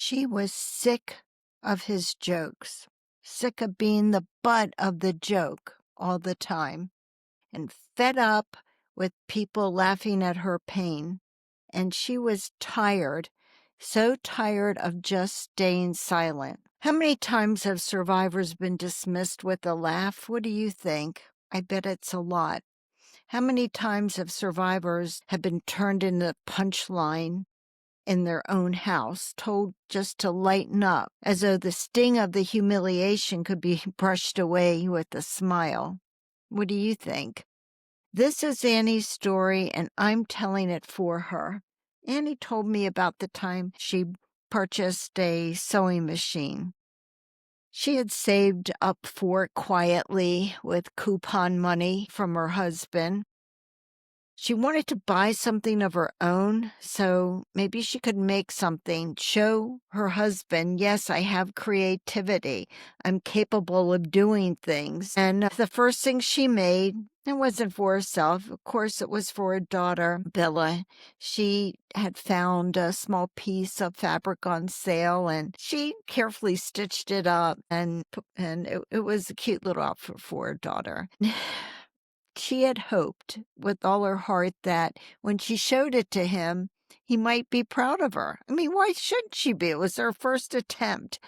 She was sick of his jokes, sick of being the butt of the joke all the time, and fed up with people laughing at her pain. And she was tired, so tired of just staying silent. How many times have survivors been dismissed with a laugh? What do you think? I bet it's a lot. How many times have survivors have been turned into a punchline in their own house, told just to lighten up, as though the sting of the humiliation could be brushed away with a smile? What do you think? This is Annie's story, and I'm telling it for her. Annie told me about the time she purchased a sewing machine. She had saved up for it quietly with coupon money from her husband. She wanted to buy something of her own, so maybe she could make something, show her husband, yes, I have creativity. I'm capable of doing things. And the first thing she made, it wasn't for herself. Of course, it was for her daughter, Bella. She had found a small piece of fabric on sale, and she carefully stitched it up, and it was a cute little outfit for her daughter. She had hoped with all her heart that when she showed it to him, he might be proud of her. I mean, why shouldn't she be? It was her first attempt.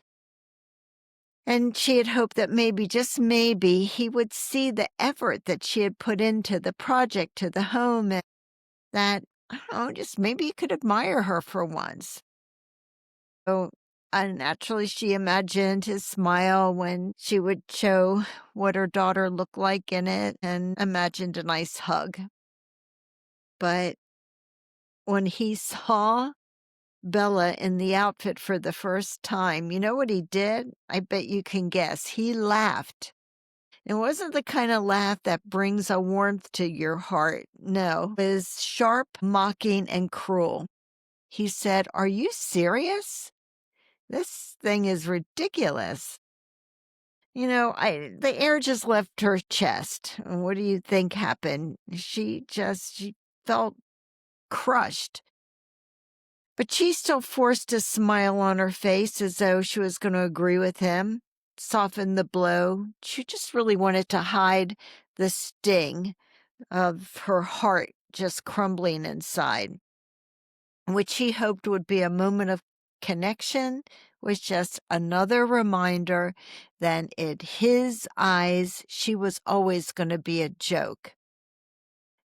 And she had hoped that maybe, just maybe, he would see the effort that she had put into the project, to the home, and that, I don't know, just maybe he could admire her for once. So naturally, she imagined his smile when she would show what her daughter looked like in it, and imagined a nice hug. But when he saw Bella in the outfit for the first time, you know what he did? I bet you can guess. He laughed. It wasn't the kind of laugh that brings a warmth to your heart. No, it was sharp, mocking, and cruel. He said, "Are you serious? This thing is ridiculous." The air just left her chest. What do you think happened? She felt crushed. But she still forced a smile on her face as though she was going to agree with him, soften the blow. She just really wanted to hide the sting of her heart just crumbling inside. Which she hoped would be a moment of connection, was just another reminder that in his eyes, she was always going to be a joke.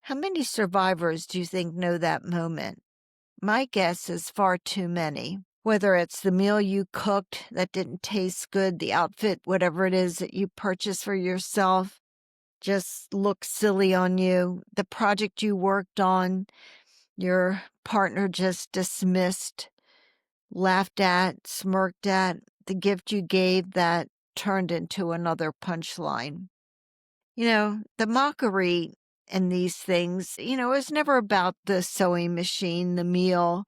How many survivors do you think know that moment? My guess is far too many. Whether it's the meal you cooked that didn't taste good, the outfit, whatever it is that you purchased for yourself, just looked silly on you, the project you worked on, your partner just dismissed, laughed at, smirked at, the gift you gave that turned into another punchline. The mockery in these things, is never about the sewing machine, the meal,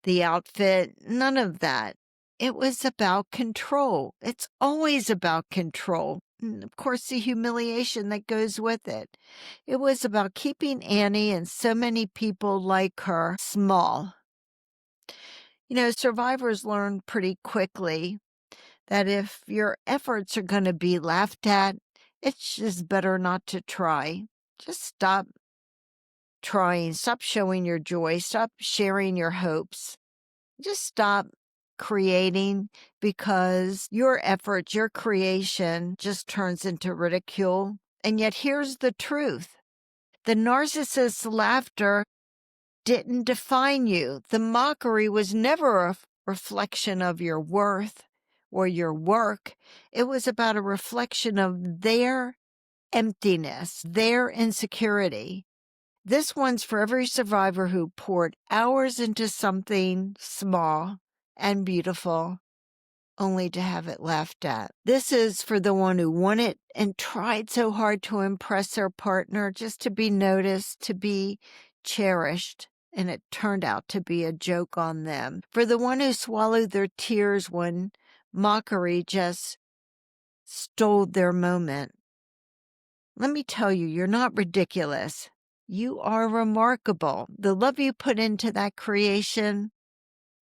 the outfit, none of that. It was about control. It's always about control. And of course, the humiliation that goes with it. It was about keeping Annie and so many people like her small. Survivors learn pretty quickly that if your efforts are going to be laughed at, it's just better not to try. Just stop trying, stop showing your joy, stop sharing your hopes. Just stop creating, because your effort, your creation just turns into ridicule. And yet here's the truth. The narcissist's laughter didn't define you. The mockery was never a reflection of your worth or your work. It was about a reflection of their emptiness, their insecurity. This one's for every survivor who poured hours into something small and beautiful, only to have it laughed at. This is for the one who wanted and tried so hard to impress their partner, just to be noticed, to be cherished, and it turned out to be a joke on them. For the one who swallowed their tears when mockery just stole their moment. Let me tell you, you're not ridiculous. You are remarkable. The love you put into that creation,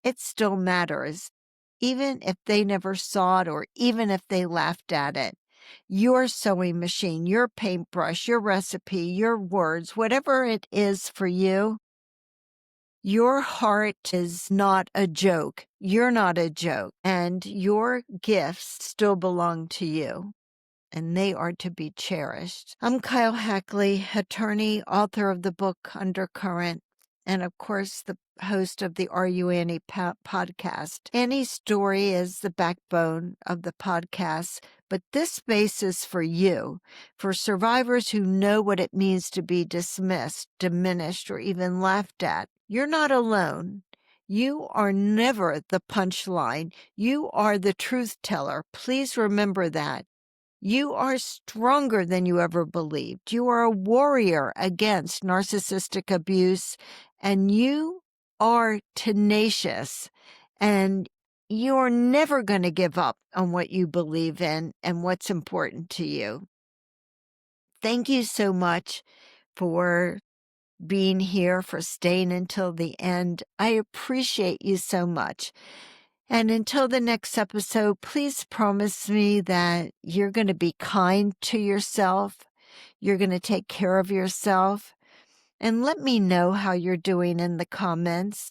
it still matters, even if they never saw it or even if they laughed at it. Your sewing machine, your paintbrush, your recipe, your words, whatever it is for you, your heart is not a joke. You're not a joke. And your gifts still belong to you, and they are to be cherished. I'm Keil Hackley, attorney, author of the book Undercurrent, and of course, the host of the Are You Annie podcast. Annie's story is the backbone of the podcast, but this space is for you, for survivors who know what it means to be dismissed, diminished, or even laughed at. You're not alone. You are never the punchline. You are the truth teller. Please remember that. You are stronger than you ever believed. You are a warrior against narcissistic abuse, and you are tenacious, and you're never going to give up on what you believe in and what's important to you. Thank you so much for being here, for staying until the end. I appreciate you so much. And until the next episode, please promise me that you're going to be kind to yourself. You're going to take care of yourself. And let me know how you're doing in the comments.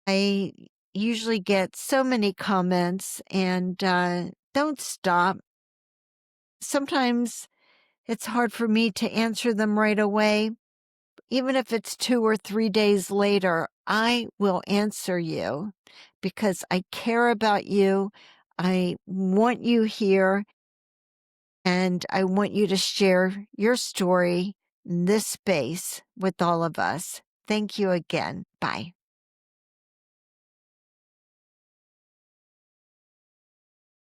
I usually get so many comments, and don't stop. Sometimes it's hard for me to answer them right away. Even if it's 2 or 3 days later, I will answer you because I care about you. I want you here, and I want you to share your story in this space with all of us. Thank you again. Bye.